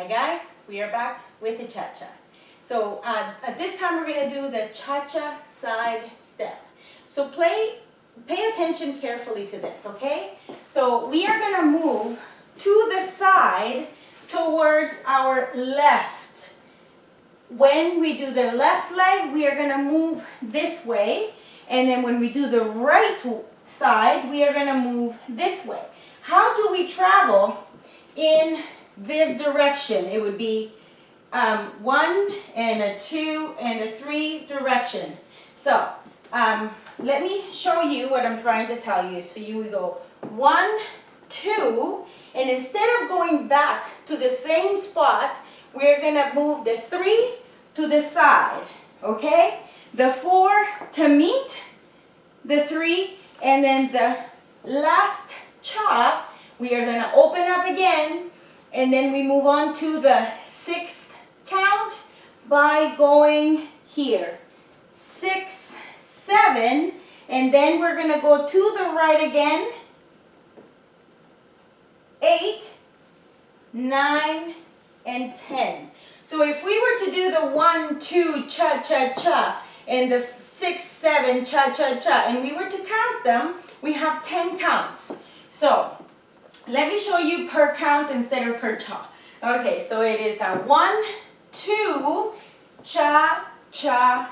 Hi guys, we are back with the cha-cha. So at this time we're going to do the cha-cha side step. So pay attention carefully to this, okay? So we are going to move to the side towards our left. When we do the left leg, we are going to move this way. And then when we do the right side, we are going to move this way. How do we travel in this direction? It would be 1 and a 2 and a 3 direction. So let me show you what I'm trying to tell you. So you would go 1, 2, and instead of going back to the same spot, we're going to move the 3 to the side, okay? The 4 to meet the 3, and then the last cha, we are going to open up again, and then we move on to the 6th count by going here. 6, 7, and then we're going to go to the right again. 8, 9, and 10. So if we were to do the 1, 2, cha-cha-cha, and the 6, 7, cha-cha-cha, and we were to count them, we have 10 counts. So let me show you per count instead of per cha. Okay, so it is a 1, 2, cha-cha-cha.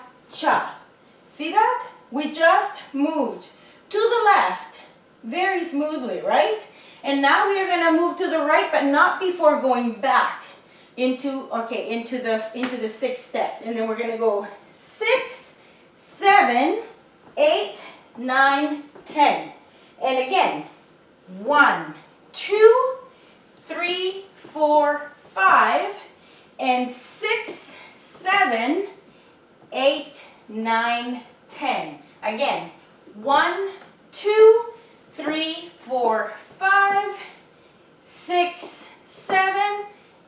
See that? We just moved to the left very smoothly, right? And now we are going to move to the right, but not before going back into the 6 steps. And then we're going to go 6, 7, 8, 9, 10. And again, 1, 2, 3, 4, 5, and 6, 7, 8, 9, 10. Again, 1, 2, 3, 4, 5, 6, 7,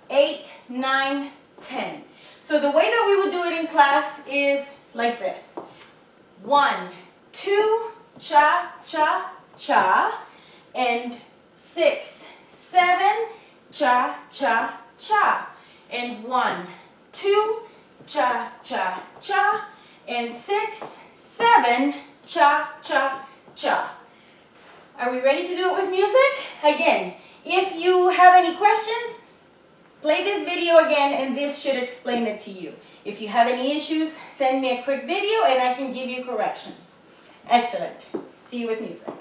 8, 9, 10. So the way that we would do it in class is like this. 1, 2, cha, cha, cha, and 6, 7, cha, cha, cha, and 1, 2, cha, cha, cha, and 6, 7, cha, cha, cha. Are we ready to do it with music? Again, if you have any questions, play this video again and this should explain it to you. If you have any issues, send me a quick video and I can give you corrections. Excellent. See you with music.